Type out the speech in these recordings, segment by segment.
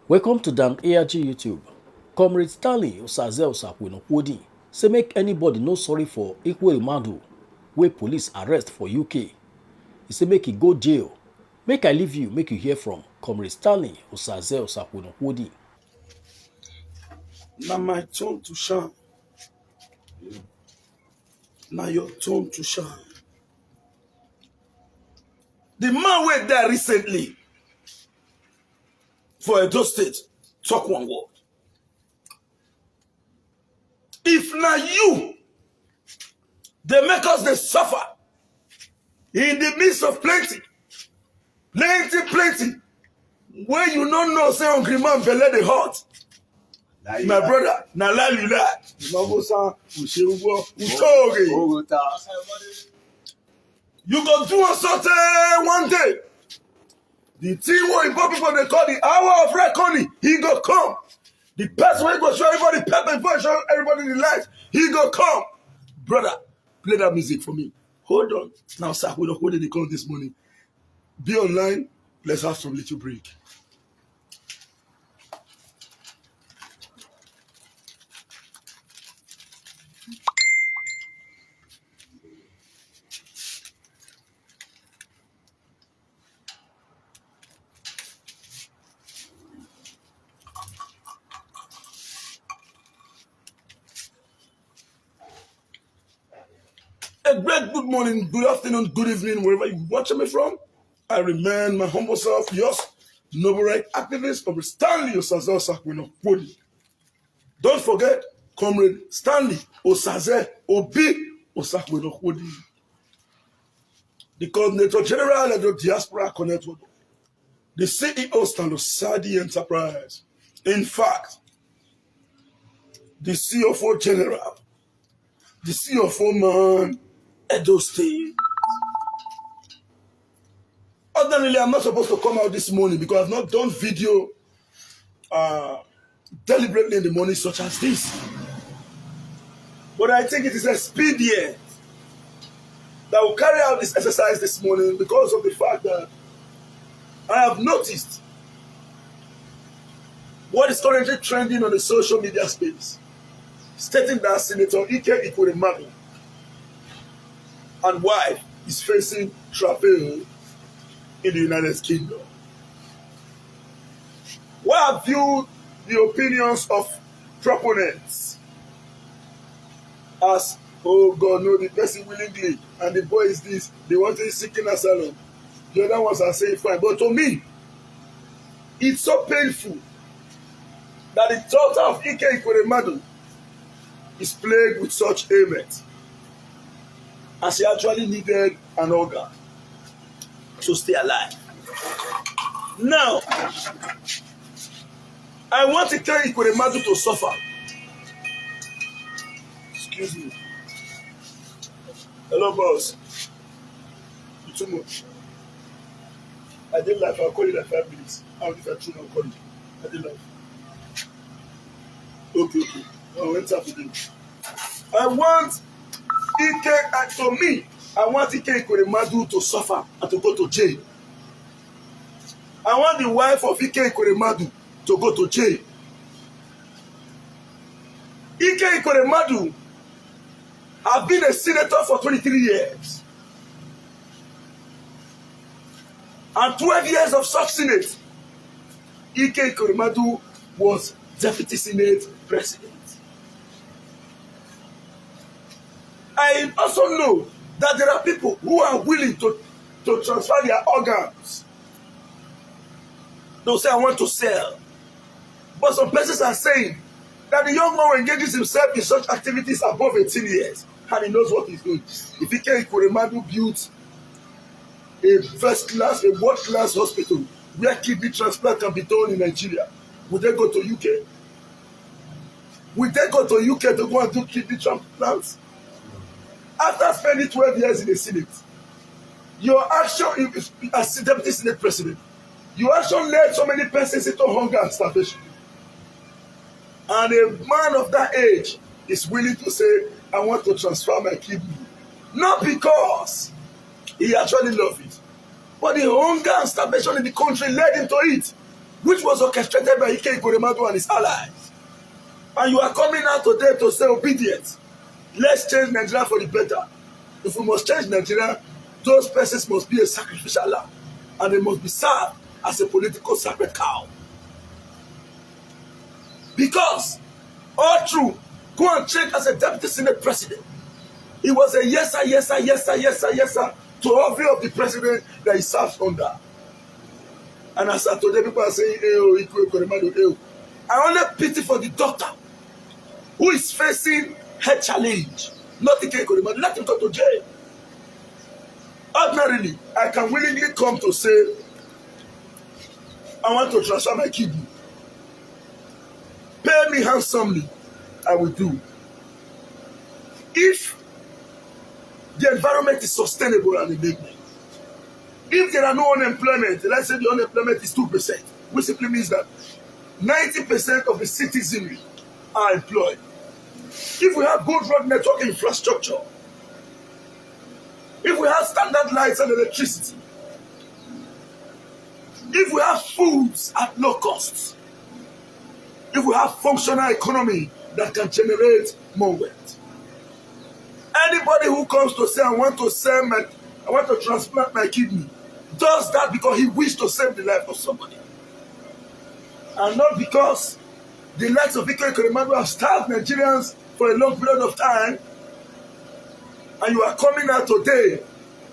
Welcome to Dan ARG YouTube. Comrade Stanley Osaze Osakwenokwodi say make anybody no sorry for Ekweremadu wey police arrest for UK. He say make he go jail. Make I leave you, make you hear from Comrade Stanley Osaze Osakwenokwodi. Now my turn to shine. Now your turn to shine. The man went there recently for Edo State talk one word. If now you, they make us they suffer in the midst of plenty, when you don't know say hungry man belly the hot. My brother, na lie you lie. You go do a something one day. The thing what important people they call the hour of reckoning, he go come. The person wey go show everybody pepper before show everybody the light, he go come. Brother, play that music for me. Hold on. Now, sir, we don't hold the call this morning. Be online. Let's have some little break. A great good morning, good afternoon, good evening, wherever you're watching me from. I remain my humble self, yours, noble right activist, Comrade Stanley Osaze Osakwenokwodi. Don't forget, Comrade Stanley Osaze Obi Osakwenokwodi, the Coordinator General of the Diaspora Connect, the CEO Stanley Sadi Enterprise. In fact, the CFO General, the CFO man, Edo State. Ordinarily, I'm not supposed to come out this morning because I've not done video deliberately in the morning such as this. But I think it is expedient that we'll carry out this exercise this morning because of the fact that I have noticed what is currently trending on the social media space, stating that Senator Ekweremadu and wife is facing travail in the United Kingdom. Well, I viewed the opinions of proponents as, oh God, no, the person willingly, and the boy is this, they want to seeking asylum. The other ones are saying fine. But to me, it's so painful that the daughter of Ekweremadu is plagued with such ailments, as she actually needed an organ to stay alive. Now, I want to tell Ekweremadu to suffer. Excuse me. Hello, boss. You too much. I did life. I'll call you like 5 minutes. I'll if I tune, I'll call you. I did life. Okay. I went up with him. I want to me, I want Ekweremadu to suffer and to go to jail. I want the wife of Ekweremadu to go to jail. Ekweremadu have been a senator for 23 years. And 12 years of such senate. Ekweremadu was deputy senate president. I also know that there are people who are willing to transfer their organs. They'll say, I want to sell. But some persons are saying that the young man engages himself in such activities above 18 years and he knows what he's doing. If Ekweremadu builds a first-class, a world-class hospital where kidney transplant can be done in Nigeria, would they go to UK? Would they go to UK to go and do kidney transplants? After spending 12 years in the Senate, your action as deputy Senate president, your action led so many persons into hunger and starvation. And a man of that age is willing to say, I want to transfer my kidney. Not because he actually loved it, but the hunger and starvation in the country led him to it. which was orchestrated by Ekweremadu and his allies. And you are coming out today to say obedience. Let's change Nigeria for the better. If we must change Nigeria, those persons must be a sacrificial lamb, and they must be served as a political sacred cow. Because all through, go and check as a deputy senate president. He was a yes sir, yes sir, yes sir, yes sir, yes sir to every of the president that he serves under. And as of today, people are saying, Ekweremadu, I only pity for the doctor who is facing health challenge, not Ekweremadu. Let him go to jail. Ordinarily, I can willingly come to say, I want to transfer my kidney. Pay me handsomely, I will do. If the environment is sustainable and enabling, if there are no unemployment, let's say the unemployment is 2%, which simply means that 90% of the citizenry are employed. If we have good road network infrastructure, if we have standard lights and electricity, if we have foods at low costs, if we have functional economy that can generate more wealth. Anybody who comes to say, I want to transplant my kidney, does that because he wishes to save the life of somebody. And not because the likes of Ekweremadu have starved Nigerians for a long period of time, and you are coming out today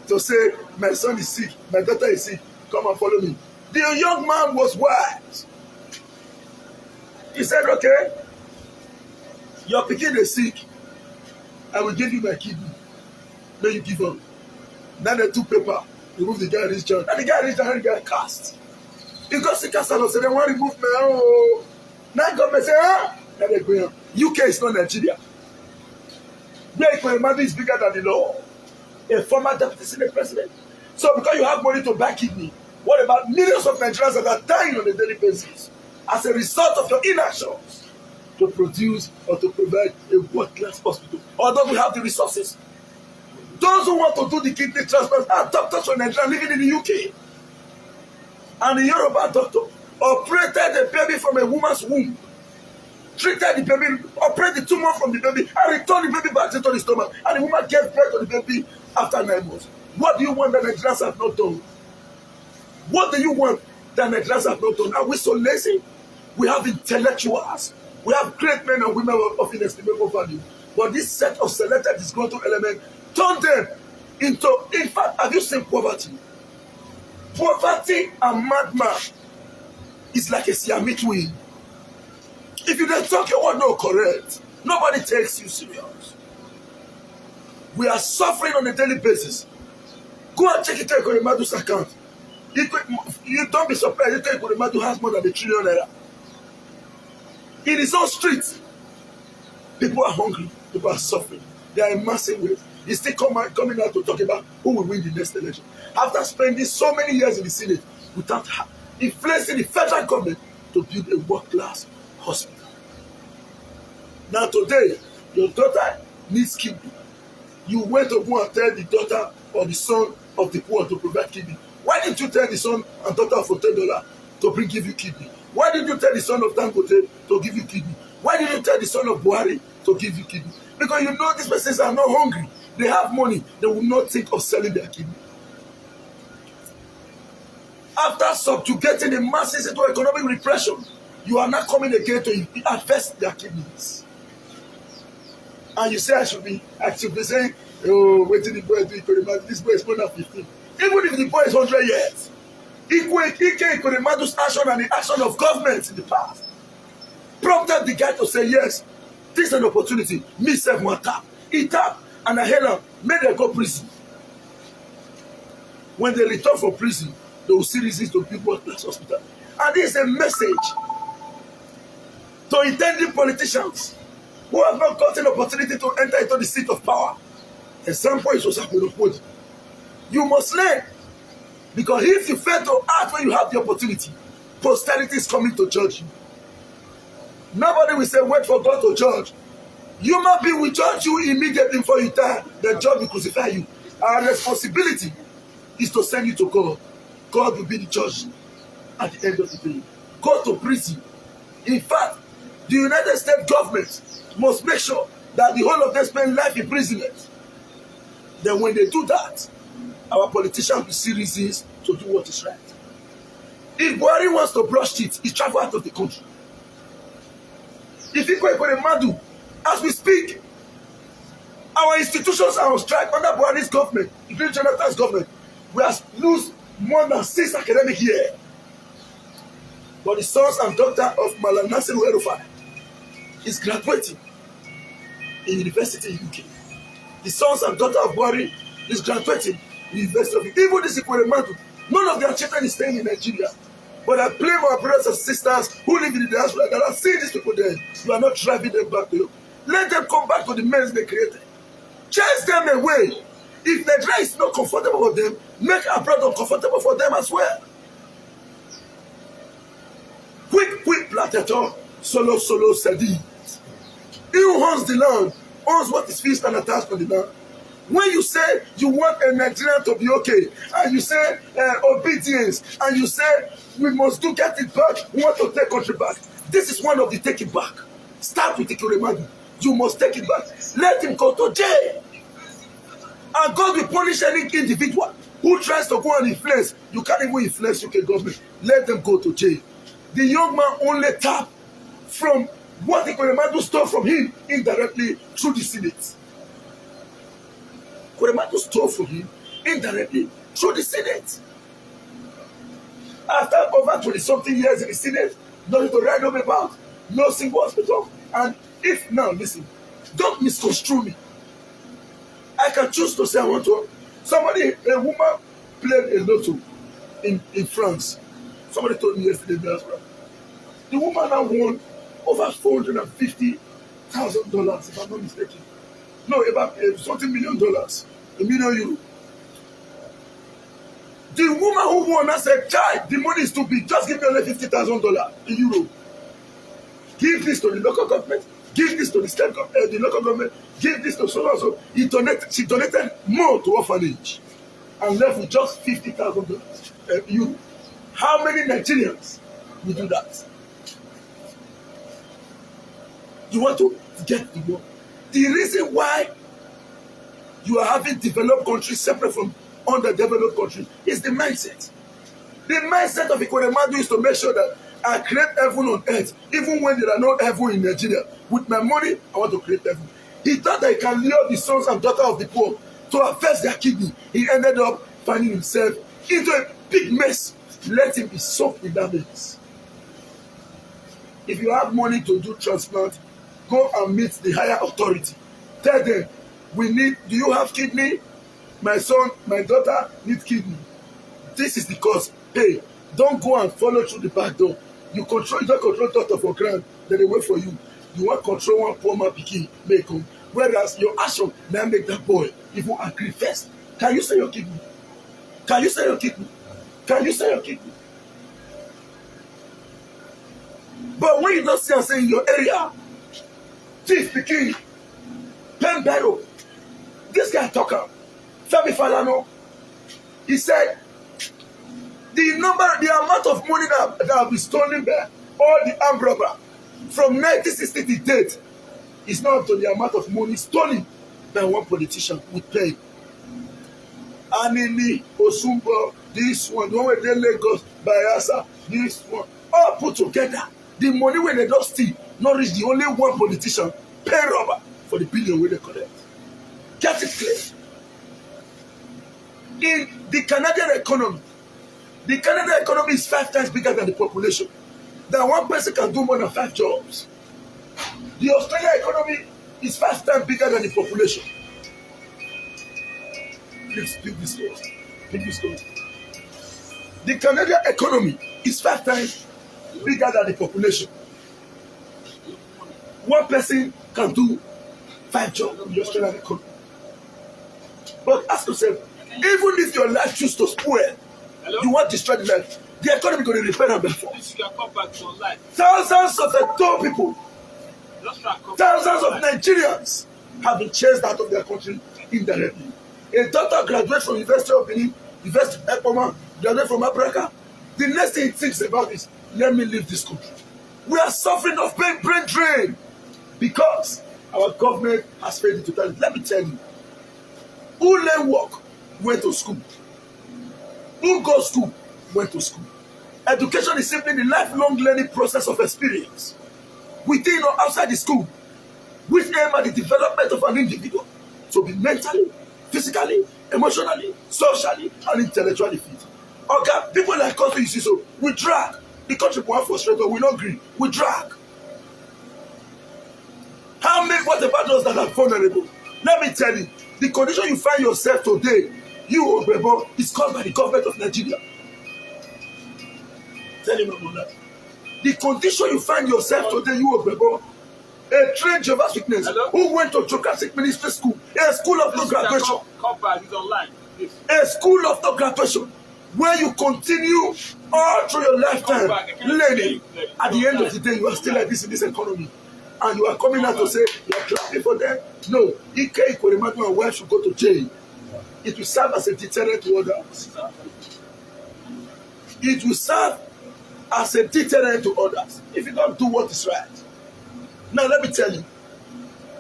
to say, my son is sick, my daughter is sick, come and follow me. The young man was wise. He said, okay, your pikin is sick, I will give you my kidney. May you give up. Now they took paper, remove the guy reached down. And the guy reached down and the guy cast. He got sick and said, they want to remove me. Oh. Now government say, ah, now they go on. UK is not Nigeria. Where Ekweremadu is bigger than the law. A former deputy senate president. So because you have money to buy kidney, what about millions of Nigerians that are dying on a daily basis as a result of your inactions to produce or to provide a world-class hospital? Or don't we have the resources? Those who want to do the kidney transplant are doctors from Nigeria living in the UK. And the Yoruba doctor operated the baby from a woman's womb, treated the baby, operated the tumor from the baby, and returned the baby back into the stomach. And the woman gave birth to the baby after 9 months. What do you want that Nigerians have not done? What do you want that Nigerians have not done? Are we so lazy? We have intellectuals. We have great men and women of inestimable value. But this set of selected disgruntled elements turn them into, in fact, have you seen poverty? Poverty and madman is like a Siamese twin. If you don't talk your word not correct, nobody takes you serious. We are suffering on a daily basis. Go and check Ekwerimadu's account. You don't be surprised Ekweremadu has more than $1 trillion. In his own streets, people are hungry, people are suffering. They are in massive ways. He's still coming out to talk about who will win the next election. After spending so many years in the Senate without influencing the federal government to build a world-class hospital. Now today, your daughter needs kidney. You went to go and tell the daughter or the son of the poor to provide kidney. Why didn't you tell the son and daughter for $10 to give you kidney? Why didn't you tell the son of Dangote to give you kidney? Why didn't you tell the son of Buhari to give you kidney? Because you know these persons are not hungry. They have money. They will not think of selling their kidney. After subjugating the masses into economic repression, you are not coming again to invest their kidneys. And you say I should be saying, oh, wait till the boy do Ekweremadu. This boy is more than 15. Even if the boy is 100 years. Ekwerimadu's action and the action of governments in the past prompted the guy to say, yes, this is an opportunity. Me self one tap. He tap and I held up. Made them go prison. When they return from prison, they will see reasons to build world-class hospital. And this is a message to intending politicians who have not gotten opportunity to enter into the seat of power. Example is Ekweremadu. You must learn. Because if you fail to act when you have the opportunity, posterity is coming to judge you. Nobody will say, wait for God to judge. Human being will judge you immediately before you die. The judge will crucify you. Our responsibility is to send you to God. God will be the judge at the end of the day. go to prison. In fact, the United States government must make sure that the whole of them spend life imprisonment. Then when they do that, our politicians will see reasons to do what is right. If Buhari wants to brush teeth, he travel out of the country. If Ekweremadu, as we speak, our institutions are on strike under Buhari's government, including Jonathan's government. We have lose more than 6 academic years. But the sons and daughter of Malam Nasir El-Rufai is graduating in university in UK. The sons and daughter of Buhari is graduating in the University of UK. Even this Ekweremadu, none of their children is staying in Nigeria. But I blame our brothers and sisters who live in the diaspora that are seeing these people there. You are not driving them back to you. Let them come back to the mess they created. Chase them away. If Nigeria is not comfortable for them, make abroad uncomfortable for them as well. Quick, plateau, solo, sadi. He who owns the land owns what is fixed and attached to the land. When you say you want a Nigerian to be okay, and you say obedience, and you say we must do get it back, we want to take country back. This is one of the take it back. Start with Ekweremadu. You must take it back. Let him go to jail. And God will punish any individual who tries to go and influence. You can't even influence UK government. Let them go to jail. The young man only tapped from what Ekweremadu stole from him indirectly through the Senate. Ekweremadu stole from him indirectly through the Senate. After over 20-something years in the Senate, nothing to write home about, no single hospital. And if now, listen, don't misconstrue me. I can choose to say I want to. A woman played a lotto in France. Somebody told me yesterday that the woman now won over $450,000, if I'm not mistaken. No, about something $1 million, €1 million. The woman who won, I said, "Child, the money is too big. Just give me only $50,000 in euro. Give this to the local government. Give this to the state government, the local government. Give this to so and so." She donated more to orphanage and left with just $50,000 euro. How many Nigerians will do that? You want to get the money. The reason why you are having developed countries separate from underdeveloped countries is the mindset. The mindset of Ekweremadu is to make sure that I create heaven on earth, even when there are no heaven in Nigeria. With my money, I want to create heaven. He thought that he can lure the sons and daughters of the poor to affect their kidney. He ended up finding himself into a big mess. Let him be soaked in that mess. If you have money to do transplant, go and meet the higher authority. Tell them, do you have kidney? My son, my daughter need kidney. This is the cause. Hey, don't go and follow through the back door. You don't control daughter for grand, then they wait for you. You want control one poor man pikin, make him. Whereas your action now make that boy even agree first. Can you sell your kidney? Can you sell your kidney? Can you sell your kidney? But when you don't see and say in your area, thief pikin, pen barrel, this guy talker, Femi Falana, he said, the amount of money that have been stolen by all the armed robbers from 1960 to date is not up to the amount of money stolen by one politician with pay. Anini, Osumbo, this one, the one where they Lagos, Bayelsa, this one, all put together. The money when they don't steal, not reach the only one politician pay robber for the billion where they collect. Get it clear. In the Canadian economy is 5 times bigger than the population. That one person can do more than 5 jobs. The Australian economy is 5 times bigger than the population. Please pick this one. Pick this one. The Canadian economy is 5 times bigger than the population. One person can do 5 jobs in the Australian economy. But ask yourself, even if your life chooses to spoil, you want to destroy the life, the economy going to repair them by force. Thousands of people, thousands of Nigerians have been chased out of their country indirectly. A daughter graduates from University of Benin, University of Ekweremadu, graduates from Africa. The next thing he thinks about is, let me leave this country. We are suffering of brain drain because our government has failed in totality. Let me tell you, who learn work went to school. Who goes to school went to school. Education is simply the lifelong learning process of experience within or outside the school, which aim at the development of an individual to be mentally, physically, emotionally, socially, and intellectually fit. Okay, people like us, you see, so we drag. The country will have frustrated, we not agree. We drag. How many, what about those that are vulnerable? Let me tell you, the condition you find yourself today, you, Ogbebo, is caused by the government of Nigeria. Tell him about that. The condition you find yourself today, you, Ogbebo, a trained Jehovah's Witness who went to Geographic Ministry School, a school of no graduation. A school of no graduation, where you continue all through your lifetime learning. At the end of the day, you are still like this in this economy. And you are coming out to say you are clapping for them. No, Ekweremadu and wife should go to jail. It will serve as a deterrent to others. It will serve as a deterrent to others if you don't do what is right. Now let me tell you,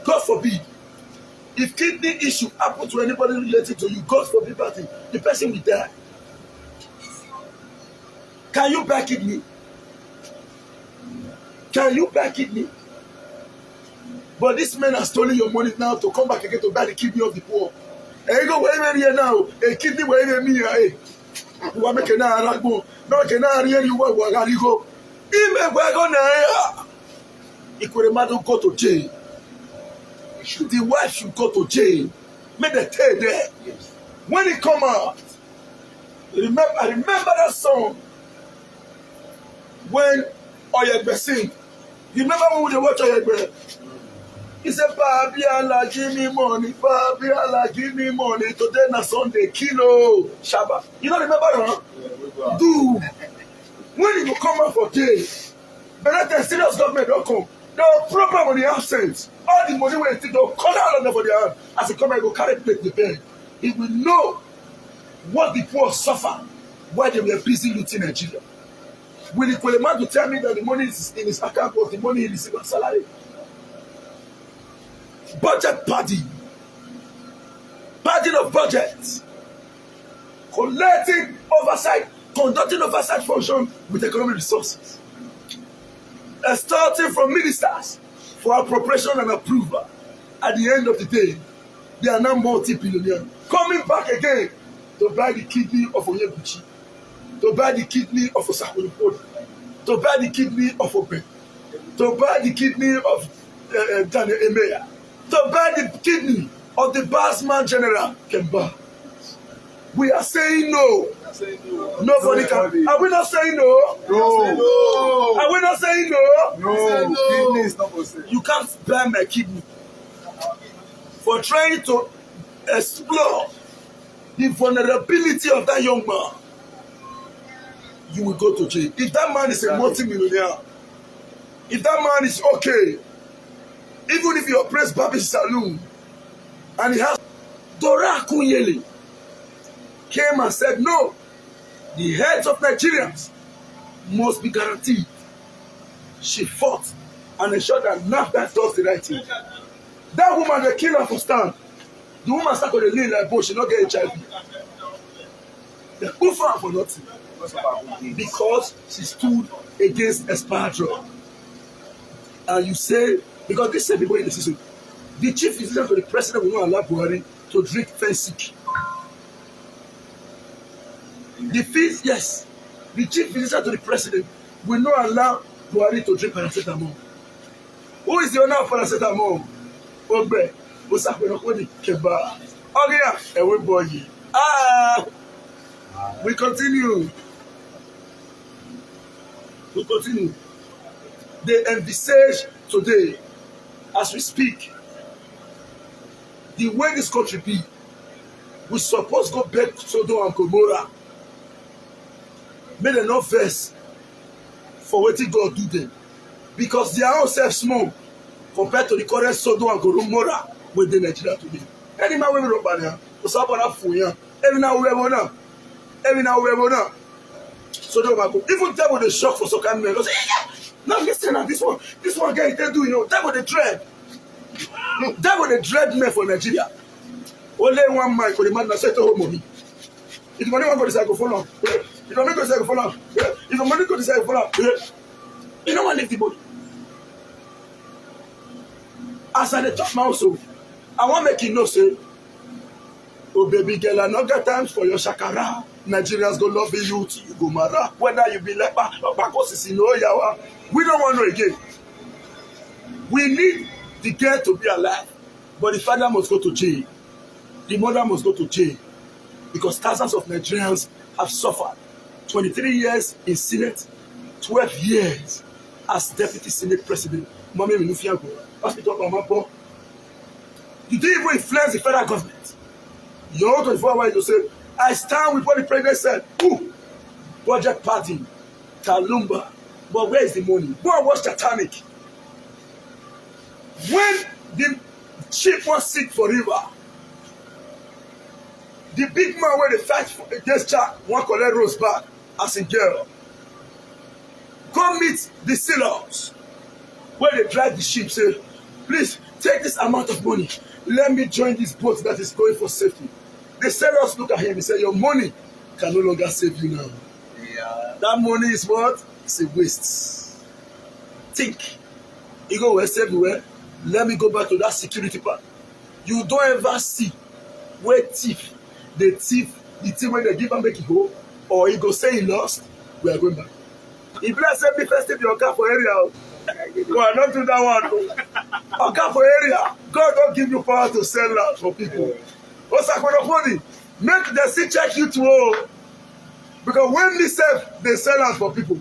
God forbid, if kidney issue happen to anybody related to you, God forbid, the person will die. Can you buy kidney? Can you buy kidney? But this man has stolen your money now to come back again to buy the kidney of the poor. And you go where here now, a kidney where me here. You are making a ragbo, no can I hear you what you go. Even we're gonna Ekweremadu go to jail. The wife should go to jail. Make the stay there. When he come out, I remember that song when Oyegbe sing. You remember when we watch Oyegbe? He said, Fabiala, give me money. Fabiala, give me money. Today na Sunday, kilo, Shabbat. You don't remember, huh? Yeah, do. When you come out for jail, but the serious government don't come. No problem on the absence. All the money when they'll call out on them for their hand. As they come and go carry plate the bed. He will know what the poor suffer while they were busy looting Nigeria. Will Ekweremadu tell me that the money is in his account or the money he received as salary? Budget padding of budgets, collecting oversight, conducting oversight function with economic resources, starting from ministers for appropriation and approval. At the end of the day, they are now multi-billionaires coming back again to buy the kidney of Onyebuchi, to buy the kidney of Osakwolopodi, to buy the kidney of Obe, to buy the kidney of Daniel Emeya, to buy the kidney of the Basman General Kemba. We are saying no. Nobody can. Are we not saying no? No. Are we not saying no? No. Kidney is not for sale. You can't buy my kidney for trying to explore the vulnerability of that young man. You will go to jail. If that man is a multi-millionaire, if that man is okay, even if he operates Babi's Saloon, and he has Dora Akunyele came and said, no, the heads of Nigerians must be guaranteed. She fought and ensured that NAFDAC does the right thing. That woman, they kill her for stand. The woman started to lay like bush, she not get HIV. They put her for nothing. Because she stood against expired drug. And you say, because this same people in the system, the chief physician to the president will not allow Buhari to drink Fensic. The fees, yes. The chief physician to the president will not allow Buhari to drink paracetamol. Who is the owner of paracetamol? Ogbe, Osakwolopodi, Kemba. Okay, everybody. We continue. We continue. They envisage today, as we speak, the way this country be, we suppose go back to Sodom and Gomorrah. Make them not vex for what God do them. Because their own self small compared to the current Sodom and Gomorrah within Nigeria today. Any man will rub on here, every now we have one. So they go even devil dey shock for some kind men. Go say, yeah, now listen na this one guy dey do, you know, devil dey dread. Devil dey dread men for Nigeria. Only one man Ekweremadu na say to hold money. If the money wan go this side, go follow am. If the money go this side, go follow am. If the money go this side, go follow am. You no wan leave the money. As I dey talk my also, I wan make you know say, oh baby girl, I no get time for your shakara. Nigerians go love you till you go mara. Whether you be leper or bakosisi no yawa, we don't want no again. We need the girl to be alive, but the father must go to jail. The mother must go to jail because thousands of Nigerians have suffered. 23 years in Senate, 12 years as Deputy Senate President. Mami Minufiago, Hospital Mamapo. You didn't even influence the federal government. Your own 24 hours, you say, I stand with what the president said. Ooh, budget party, Kalumba. But where is the money? Go and watch Titanic. When the ship was sick for river, the big man where they fight against Jack want collect Rose back as a girl. Go meet the sailors where they drive the ship. Say, please take this amount of money. Let me join this boat that is going for safety. The sailors look at him and say, your money can no longer save you now. Yeah. That money is what? It's a waste. Think. You go west everywhere. Let me go back to that security part. You don't ever see where thief, the thief when they give and make it go, or he go say he lost, we are going back. If let's say me first your car for area, go on, not do that one. A car for area, God don't give you power to sell out for people. What's that going to put it? Make the city check you to because when they sell out for people.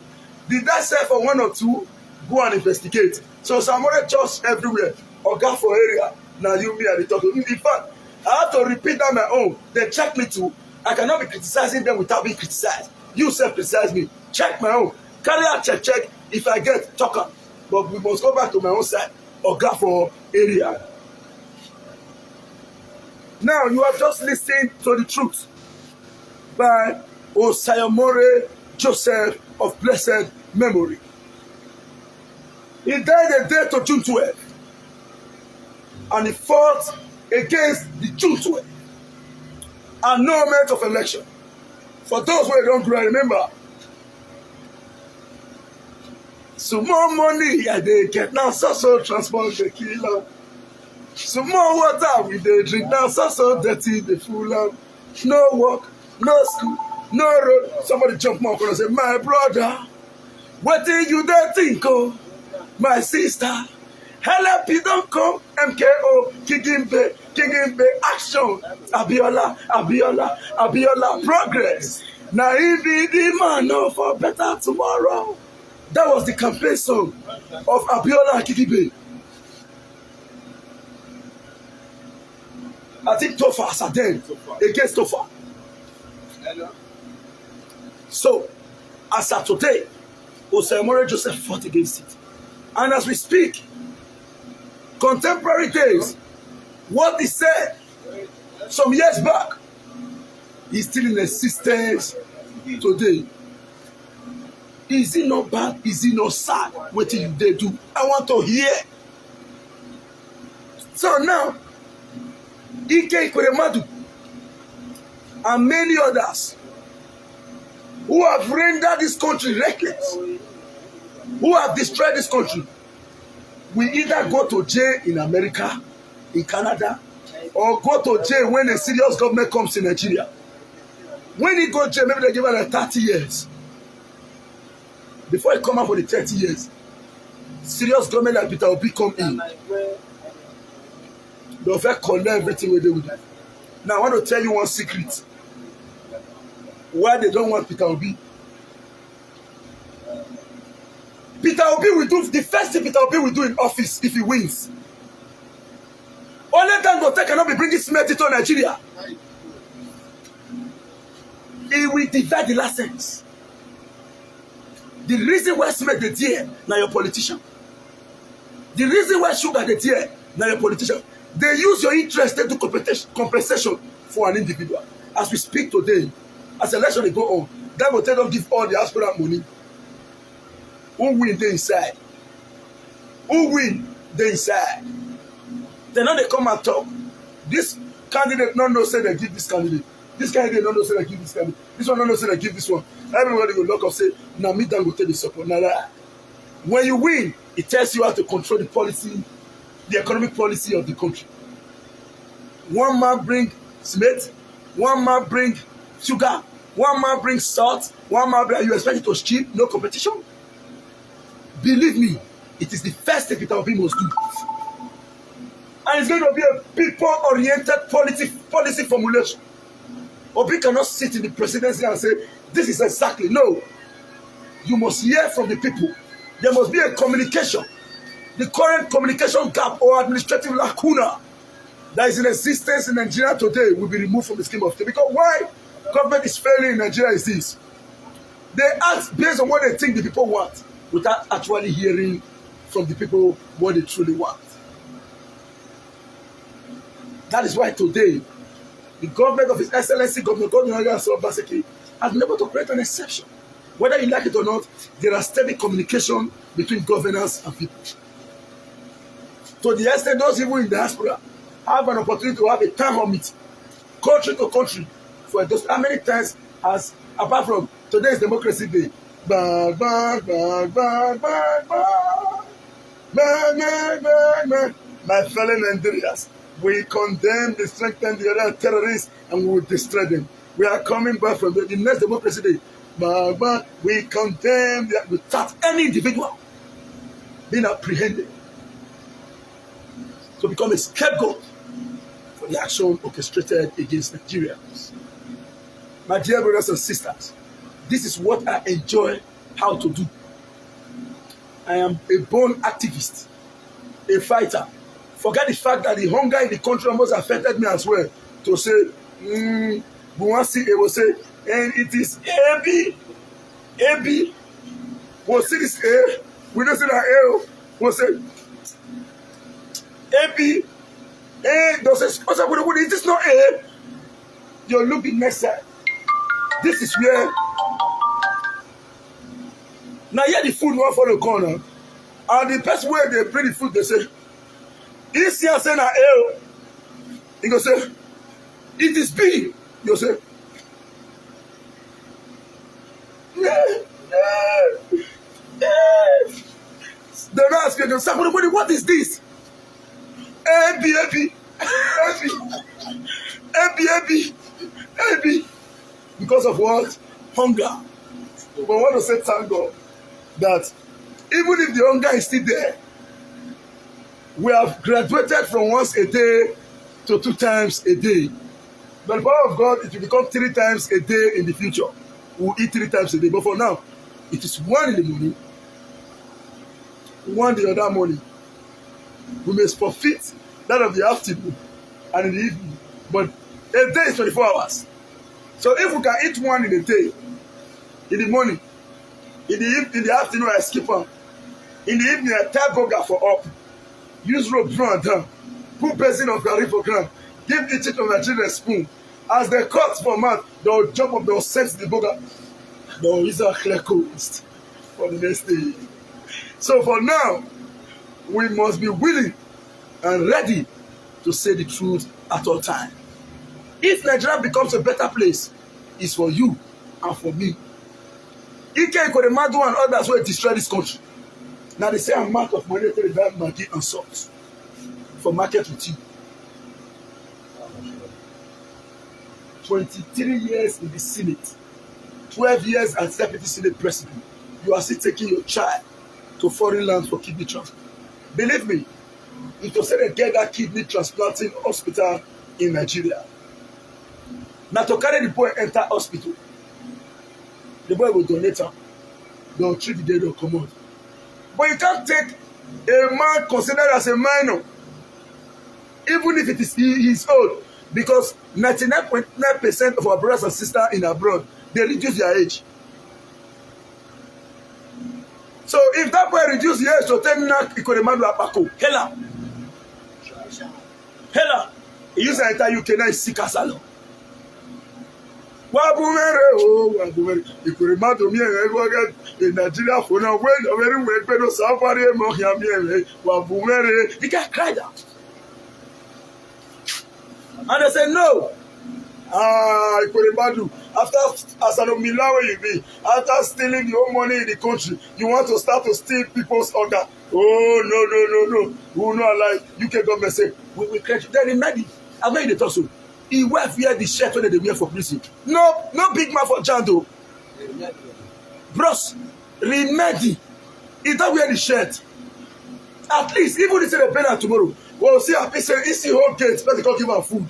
Did that sell for one or two? Go and investigate. So some other church everywhere, or car for area. Now you me are the talking. In fact, I have to repeat that my own. They check me too. I cannot be criticizing them without being criticized. You self-criticize me. Check my own. Carry out check. If I get talker. But we must go back to my own side. Or go for area. Now you have just listened to the truth by Osayomore Joseph of blessed memory. He died the date of June 12th. And he fought against the June 12th. Annulment of election. For those who don't grow, remember. Some more money I they get now, so transport the killer. Some more water we they drink now, so dirty the fool. No work, no school, no road. Somebody jump more and say, my brother, what did you there think, oh? My sister, help you don't come, MKO, Kigimbe, action, Abiola, progress. Now if be the man no for better tomorrow. That was the campaign song of Abiola Kigimbe. I think Tofa Asadem against Tofa. So, as of today, Osayomore Joseph fought against it. And as we speak, contemporary days, what he said some years back is still in existence today. Is it not bad? Is it not sad? What did they do? I want to hear. So now, Ekweremadu and many others who have rendered this country reckless, who have destroyed this country, we either go to jail in America, in Canada, or go to jail when a serious government comes in Nigeria. When he go to jail, maybe they give him like 30 years. Before he come out for the 30 years, serious government like Peter Obi come in. They'll collect everything we do with them. Now I want to tell you one secret. Why they don't want Peter Obi. Peter Obi will do the first thing Peter Obi will do in office if he wins. Only time Gote cannot be bringing cement into Nigeria. He will divide the license. The reason why cement the dear now your politician. The reason why sugar the dear now your politician. They use your interest to compensation for an individual. As we speak today, as election dey go on, Dangote don give all the aspirant money. Who win dey inside? Who win dey inside? Dem no dey come and talk. This candidate no know say dem give this candidate. This candidate no know say dem give this candidate. This one no know say dem give this one. Everybody go lock up say na me Dangote dey support. Na that. When you win, it tells you how to control the policy, the economic policy of the country. One man bring cement, one man bring sugar, one man bring salt, one man bring, you expect it to cheap, no competition? Believe me, it is the first thing Peter Obi must do. And it's going to be a people-oriented policy formulation. Obi cannot sit in the presidency and say, this is exactly. No. You must hear from the people. There must be a communication. The current communication gap or administrative lacuna that is in existence in Nigeria today will be removed from the scheme of things. Because why government is failing in Nigeria is this. They act based on what they think the people want without actually hearing from the people what they truly want. That is why today, the government of His Excellency, Governor Obaseki, has been able to create an exception. Whether you like it or not, there are steady communication between governors and people. To the extent those people in the diaspora have an opportunity to have a town hall meeting, country to country, for those. How many times has, apart from today's Democracy Day, bang, bang, bang, bang, bang, bang, bang, bang, bang, bang. My fellow Nigerians, we condemn the strengthen the other terrorists and we will destroy them. We are coming back from the next Democracy Day. Bang, bang. We condemn without any individual being apprehended to become a scapegoat for the action orchestrated against Nigerians. My dear brothers and sisters, this is what I enjoy how to do. I am a born activist, a fighter. Forget the fact that the hunger in the country almost affected me as well. To say, we want to see, it will say, and it is AB. We'll see this A. We don't see that A. We'll say, AB. A. Don't say, is this not A? You look the next side. This is where. Now here the food won't follow corner. And the person where they bring the food, they say, this here say na A. He go say, it is B. You say, They're not asking themselves, what is this? A B. Because of what? Hunger. But I want to say thank God that even if the hunger is still there, we have graduated from once a day to 2 times a day. By the power of God, it will become 3 times a day in the future. We'll eat 3 times a day. But for now, it is 1 in the morning, 1 the other morning. We may forfeit that of the afternoon and in the evening. But a day is 24 hours. So if we can eat 1 in a day, in the morning, in the afternoon I skip on, in the evening I tie burger for up, use rope draw and down, put basin of garri for ground, give each of my children a spoon. As they cut for mouth, they will jump up, they will set the burger. They will use a clear coast for the next day. So for now, we must be willing and ready to say the truth at all times. If Nigeria becomes a better place, it's for you and for me. Ekweremadu and others will destroy this country. Now they say amount of money to buy Maggi and salt for market with you. 23 years in the Senate, 12 years as Deputy Senate President, you are still taking your child to foreign land for kidney transplant. Believe me, if you say they get that kidney transplanting hospital in Nigeria, now to carry the boy enter hospital, the boy will donate him. They'll treat the day, they'll come out. But you can't take a man considered as a minor, even if it is he is old, because 99.9% of our brothers and sisters in abroad, they reduce their age. So if that boy reduce the age to 10 Ekweremadu Apako, hella, he used to enter UK now is sick as alone. Wabumere, Ekweremadu in Nigeria for now. When you're very well, but somebody Wabumere. The guy cried out. And they said, no. Ekweremadu, after as an Omilawe you be, after stealing your money in the country, you want to start to steal people's order. Oh, no. We will not allow UK government say, we catch you. Then imagine, I made it also. He wear the shirt when they wear for prison. No big man for Jando. Bros, Remedy. He don't wear the shirt. At least, even if they pay tomorrow, we'll see a piece of easy whole gate, but they can't give him food.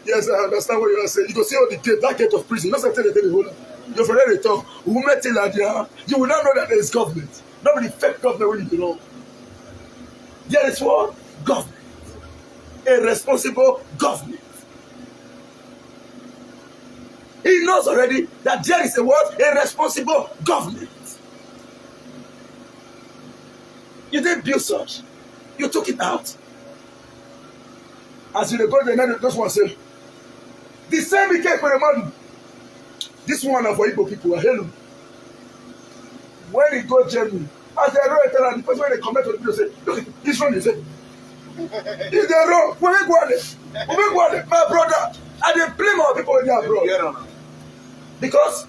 Yes, I understand what you are saying. You can see all the gate, that gate of prison. Not something they tell the whole. You're for them to talk. Who met it like that? You will not know that there is government. Not the fake government when you belong. There is what? Government. A responsible government. He knows already that there is a what? A responsible government. You didn't build such. You took it out. As you go to the those ones say, the same Ekweremadu. This one are for Igbo people. Hello. When he go to Germany, as they wrote it, the person when they comment on the video say, look, this one is it. Is they wrong? When we go there, my brother, and they blame our people in their abroad. Because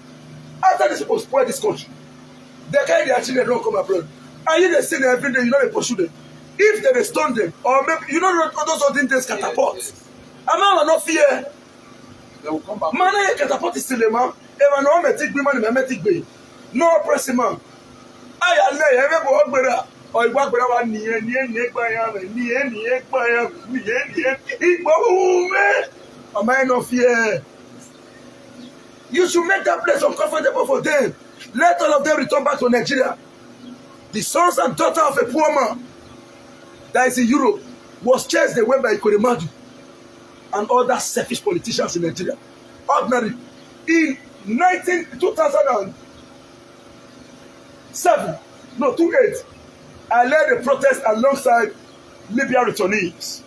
after these people spoil this country, they carry their children don't come abroad. And you they see them every day, you know they pursue them. If they stone them, or maybe you know those other things catapult. I'm not fear. They will come back. Man, catapult is still a man. Even no metic be man, metic be. No pressing man. I lay every work or you work with am I no fear? You should make that place uncomfortable for them. Let all of them return back to Nigeria. The sons and daughters of a poor man that is in Europe was chased away by Ekweremadu and other selfish politicians in Nigeria. Ordinary. In 2007, 28, I led a protest alongside Libya returnees.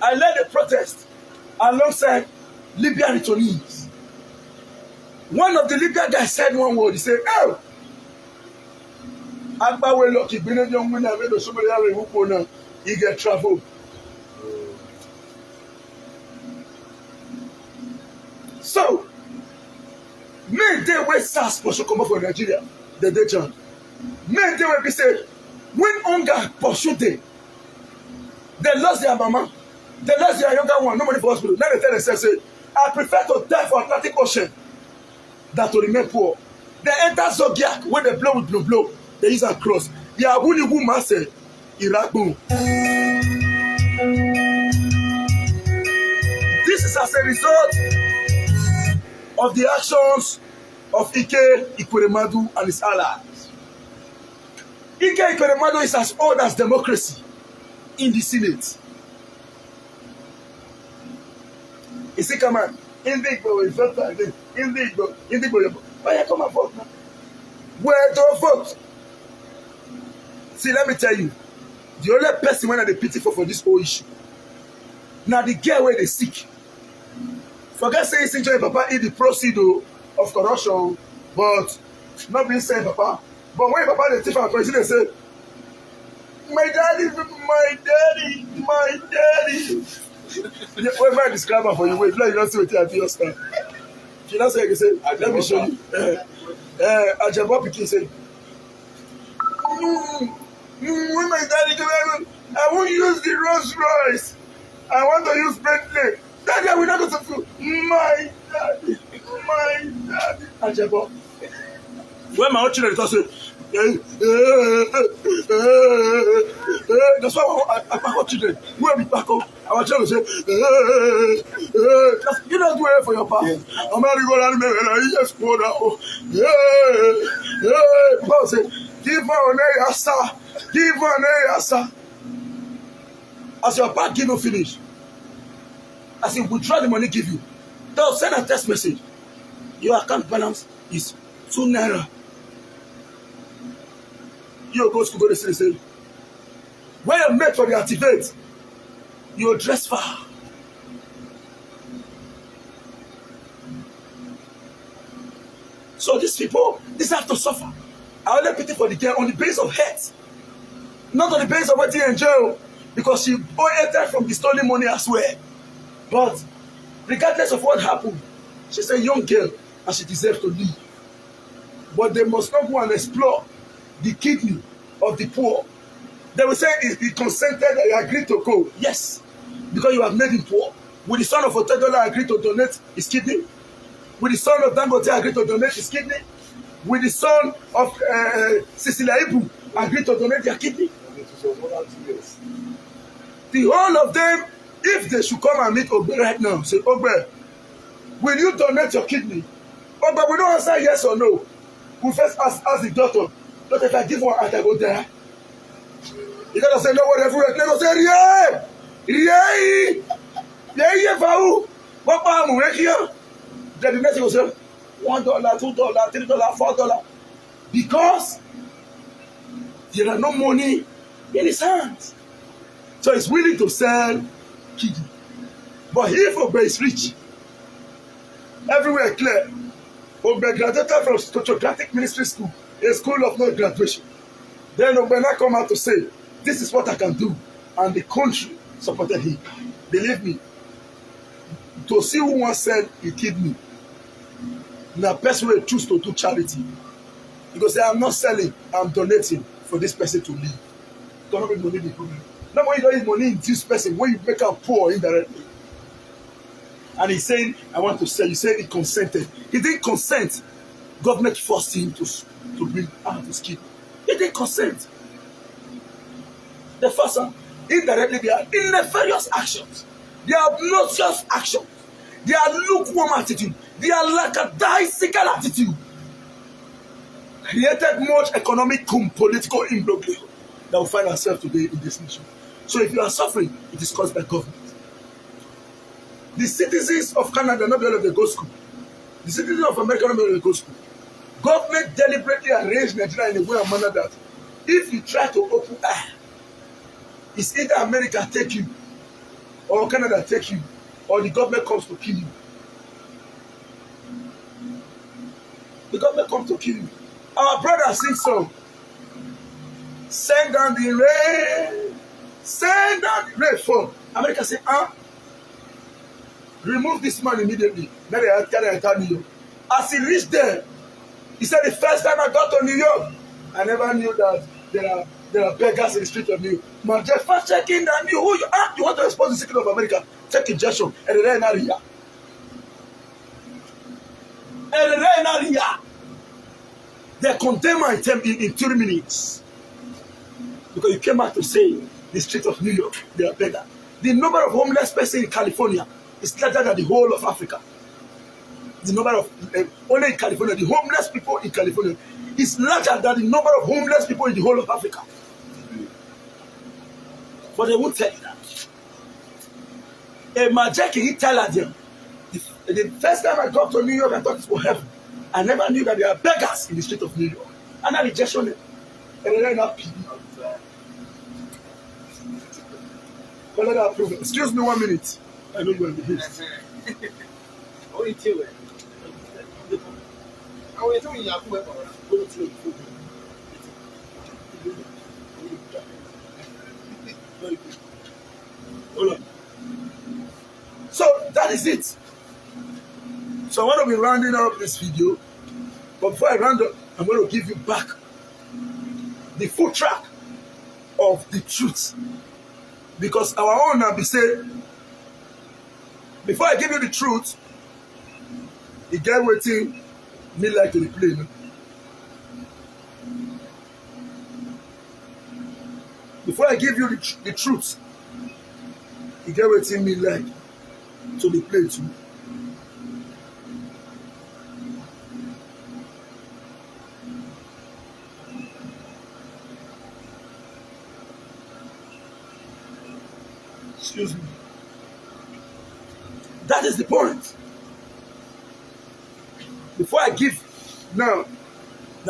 I led a protest alongside Libya returnees. One of the Libyan guys said one word. He said, oh, Agbawe lucky, young women have made somebody who he get travel. So, may they wait SARS for to come up for Nigeria, the day John. May they will be said, when hunger pursue them, they lost their mama, they lost their younger one, no money for hospital. Now they tell themselves, say, I prefer to die for Atlantic Ocean than to remain poor. They enter Zodiac when they blow with blow. They use a cross. Yahoo Master Iraqbu. This is as a result of the actions of Ekweremadu and his allies. Ekweremadu is as old as democracy in the Senate. Is he come on? Indigbo, why you come and vote now? Where to vote? See, let me tell you, the only person when they pity for this whole issue. Now the girl where they sick. Forget saying Sinjo Papa eat the proceed of corruption, but not being said Papa. But when Papa the thief and president say, my daddy. Whenever I describe her for you, wait, you don't see what I do your stand. She don't say, let me show you. Ajabo Pikin say, when my daddy I won't use the Rolls Royce. I want to use Bentley. Daddy, I will not go to school. My daddy. Ajabo. When my own children talk, say, that's why I pack up children. When we pack up, our children say, you don't do it for your papa. I'm not going to just go down. Paul said, give her an area, sir. Give her an area, sir. As your papa give you finish, as he withdraw the money give you, they'll send a text message. Your account balance is 2 naira. You go to school, go to city, say, when you're made for the activate, You dress far. So these people, these have to suffer. I only pity for the girl on the basis of hate, not on the basis of what they enjoy, because she ate from the stolen money as well. But regardless of what happened, she's a young girl and she deserves to live. But they must not go and explore the kidney of the poor. They will say he consented, he agreed to go. Yes, because you have made him poor. Will the son of Otedola agree to donate his kidney? Will the son of Dangote agree to donate his kidney? Will the son of Cecilia Ibu agree to donate their kidney? The whole of them, if they should come and meet Ogbe right now, say, Ogbe, will you donate your kidney? Ogbe, we don't answer yes or no. We first ask the doctor, not if I give one and I go there. You gotta say no word everywhere. They go say, then the next thing will say, $1, $2, $3, $4. Because there are no money in his hands. So he's willing to sell kidney. But if Ogbe is rich, everywhere clear. Ogbe graduated from Sociocratic Ministry School, a school of no graduation. Then Ogbe now come out to say, this is what I can do. And the country supported him. Believe me, to see who wants to sell a kidney, now person will choose to do charity. Because say, I'm not selling, I'm donating for this person to live. Don't make money the problem. Now when you don't use money in this person, when you make her poor indirectly. And he's saying, I want to sell. You say he consented. He didn't consent. Government forced him to bring out his kidney. He didn't consent. The first one, indirectly, they are nefarious actions. They are obnoxious actions. They are lukewarm attitude. They are lackadaisical attitude. Created much economic political imbroglio that we find ourselves today in this nation. So if you are suffering, it is caused by government. The citizens of Canada not be able to go school. The citizens of America not be able to go school. Government deliberately arranged Nigeria in a way and manner that if you try to open eye, it's either America take you or Canada take you or the government comes to kill you. The government comes to kill you. Our brother sings song. Send down the rain. Send down the rain for America say, remove this man immediately. Then they carry enter New York. As he reached there, he said the first time I got to New York, I never knew that there are beggars in the street of New York. Man, just first checking that you who you are. You want to expose the secret of America? Take injection. And then area. And then area. They condemn my attempt in 3 minutes. Because you came out to say the street of New York, they are beggars. The number of homeless persons in California is larger than the whole of Africa. The number of, only in California, the homeless people in California is larger than the number of homeless people in the whole of Africa. But they won't tell you that. A Majeki, he tell them, the first time I got to New York, I thought it was heaven. I never knew that there are beggars in the street of New York. And I rejection it. And then I not pity. But let that prove it. Excuse me 1 minute. I know you are in the haste. Hold on. So that is it. So I want to be rounding up this video. But before I round up, I'm going to give you back the full track of the truth. Because our own be say, before I give you the truth, the guy waiting me like to replay. No? Before I give you the truth, the guy waiting me like to replay too. Excuse me. That is the point. Before I give, now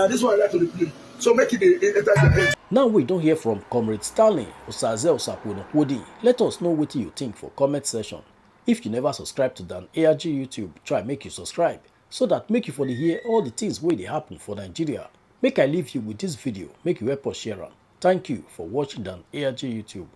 this one I like to replay. So make it enter their head. Now we don't hear from Comrade Stanley Osaze Osakwe. Let us know what you think for comment section. If you never subscribe to Dan ARG YouTube, try make you subscribe so that make you for the hear all the things wey dey happen for Nigeria. Make I leave you with this video, make you help us share am. Thank you for watching Dan ARG YouTube.